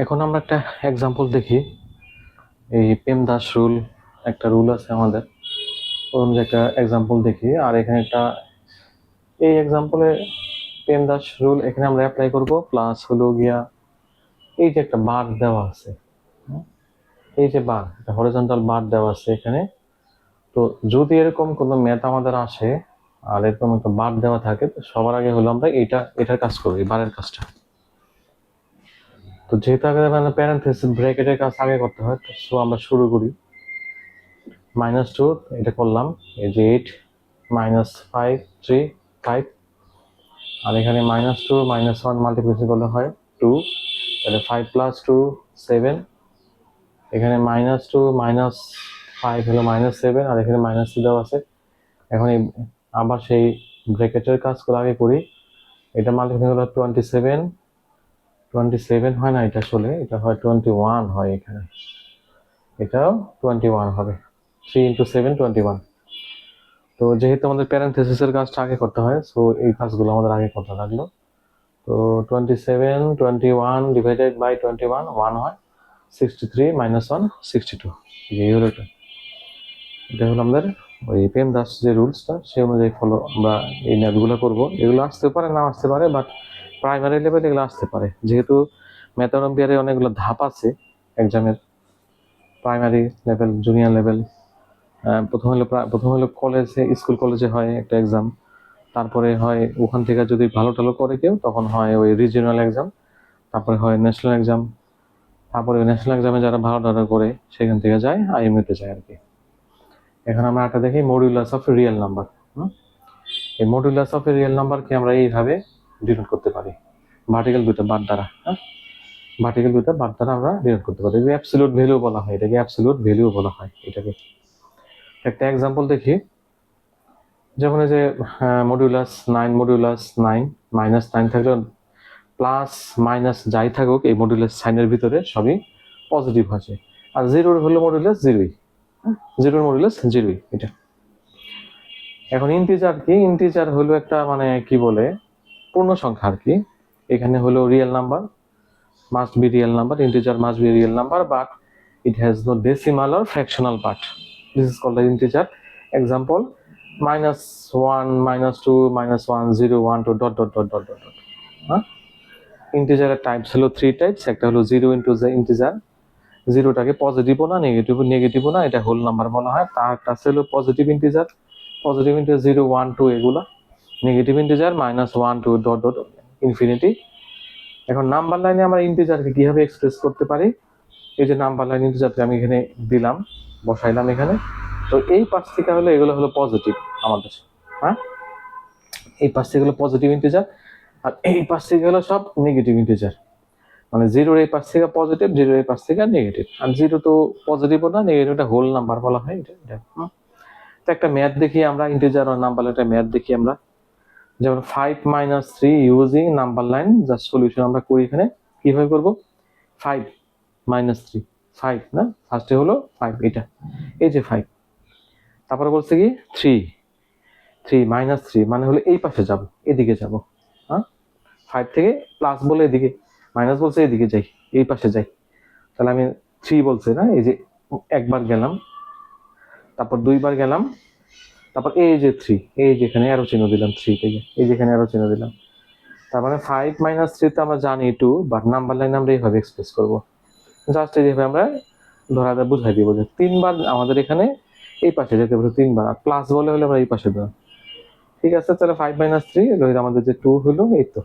এখন আমরা একটা এক্সাম্পল দেখি। এই পেমদাস রুল একটা রুল আছে আমাদের, ওরকম যে একটা এক্সাম্পল দেখি। আর এখানে একটা এই এক্সাম্পলে পেমদাস রুল এখানে আমরা অ্যাপ্লাই করব, প্লাস হলো গিয়া এই যে একটা বার দেওয়া আছে, এই যে বার, একটা হরিজন্টাল বার দেওয়া আছে এখানে। তো যদি এরকম কোনো ম্যাথ আমাদের আসে আর এরকম একটা বার দেওয়া থাকে, তো সবার আগে হলো আমরা এটার কাজ করবো, এই বারের কাজটা। তো যেহেতু আগে মানে প্যারেন্থেসিস ব্র্যাকেটের কাজ আগে করতে হয়, সো আমরা শুরু করি। -2 এটা করলাম, এই যে 8 -5 3 5, আর এখানে -2 -1 মাল্টিপ্লিকেশন করলে হয় 2, তাহলে 5 + 2 7, এখানে -2 -5 হলো -7, আর এখানে -3 দেওয়া আছে। এখন আবার সেই ব্র্যাকেটের কাজগুলো আগে করি। এটা মাল্টিপ্লিকেশন হলো 27 হয় না, এটা আসলে এটা হয় 21 হয়, এখানে এটাও 21 হবে। 3 × 7 21। তো যেহেতু আমাদের প্যারেন্থেসিসের কাজটা আগে করতে হয়, সো এই কাজগুলো আমাদের আগে করতে লাগলো। তো 27 21 ডিভাইডেড বাই 21 1 হয়, 63 - 1 62। এই হলো এটা হলো আমাদের ওই পেমদাস যে রুলসটা, সে অনুযায়ী ফলো আমরা এই ম্যাথগুলো করবো। এগুলো আসতে পারে, না আসতে পারে, বাট প্রাইমারি লেভেলে এগুলো আসতে পারে, যেহেতু ম্যাথ অলিম্পিয়াডে অনেকগুলো ধাপ আছে এক্সামের। প্রাইমারি লেভেল, জুনিয়র লেভেল, প্রথম হলো কলেজে, স্কুল কলেজে হয় একটা এক্সাম, তারপরে হয় ওখান থেকে যদি ভালো টালো করে কেউ, তখন হয় ওই রিজিওনাল এক্সাম, তারপরে হয় ন্যাশনাল এক্সাম, তারপরে ন্যাশনাল এক্সামে যারা ভালো টালো করে সেখান থেকে যায় আইএমইউতে যায় আর কি। এখন আমরা একটা দেখি মডুলাস অফ রিয়েল নাম্বার। এই মডুলাস অফ রিয়েল নাম্বারকে আমরা এইভাবে ডিনোট করতে পারি, ভার্টিক্যাল দুটো বার দ্বারা। ভার্টিক্যাল দুটো বার দ্বারা আমরা ডিনোট করতে পারি। এটাকে অ্যাবসলিউট ভ্যালু বলা হয়, এটাকে অ্যাবসলিউট ভ্যালু বলা হয় এটাকে। একটা এক্সাম্পল দেখি, যেমন এই যে মডুলাস 9 -9 থাকলে প্লাস মাইনাস যাই থাকুক, এই মডুলাস সাইনের ভিতরে সবই পজিটিভ আছে। আর জিরোর হলো মডুলাস জিরোই, জিরোর মডুলাস জিরোই এটা। এখন ইন্টিজার কি? ইন্টিজার হলো একটা মানে কি বলে পূর্ণ সংখ্যা আর কি। এখানে হলো real number, must be real number, integer must be real number, but it has no decimal or fractional part. This is called the integer. Example: -1 -2 -1 0 1 2 dot dot dot dot dot dot. ইন্টিজারের types হলো 3 types. একটা হলো 0 into the integer, জিরোটাকে পজিটিভও না নেগেটিভও না, এটা হোল নাম্বার বলা হয়। তার কাছে হলো পজিটিভ ইন্টিজার, পজিটিভ ইন্টিজার 0 1 2 এগুলা, negative integer -1 2 dot dot infinity. এখন নাম্বার লাইনে আমরা ইন্টিজারকে কিভাবে এক্সপ্রেস করতে পারি? এই যে নাম্বার লাইন ইন্টিজারকে আমি এখানে দিলাম, বসাইলাম এখানে। তো এই পাশ থেকে হলো এগুলো হলো পজিটিভ আমাদের, এই পাশ থেকে হলো পজিটিভ ইন্টিজার, আর এই পাশ থেকে হলো সব নেগেটিভ ইন্টিজার। মানে জিরোর এই পাশ থেকে পজিটিভ, জিরোর এই পাশ থেকে নেগেটিভ। আর জিরো তো পজিটিভও না নেগেটিভটা হোল নাম্বার বলা হয় এটা। তো একটা ম্যাথ দেখি আমরা, ইন্টিজার আর নাম্বার লাইনের ম্যাথ দেখি আমরা। যেমন 5 - 3 ইউজিং নাম্বার লাইন, যার সলিউশন আমরা করি এখানে। কিভাবে করব? 5 - 3 5 না, ফার্স্টে হলো 5, এটা এই যে 5, তারপরে বলছে কি 3 -3 মানে হলো এই পাশে যাব, এদিকে যাব। 5 থেকে প্লাস বলে এদিকে, মাইনাস বলছে এদিকে যাই, এই পাশে যাই। তাহলে আমি 3 বলছে না, এই যে একবার গেলাম, তারপর দুইবার গেলাম, তারপর এই যে 3, এই যেখানে অ্যারো চিহ্ন দিলাম 3 থেকে, এই যেখানে অ্যারো চিহ্ন দিলাম। তার মানে 5 - 3 তো আমরা জানি 2, বাট নাম্বার লাইন আমরা এইভাবে এক্সপ্রেস করব। জাস্ট এইভাবে আমরা ধরাটা বুঝাই দিব যে 3বার আমাদের এখানে এই পাশে যেতে পারে, 3বার। আর প্লাস বলে হলে আমরা এই পাশে দেবো। ঠিক আছে, তাহলে 5 - 3 আমাদের যে 2 হলো। এই তো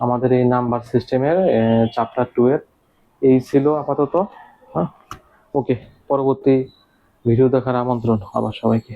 আমাদের এই নাম্বার সিস্টেমের চ্যাপ্টার 2 এর এই ছিল আপাতত। ওকে, পরবর্তী ভিডিও দেখার আমন্ত্রণ আবার সবাইকে।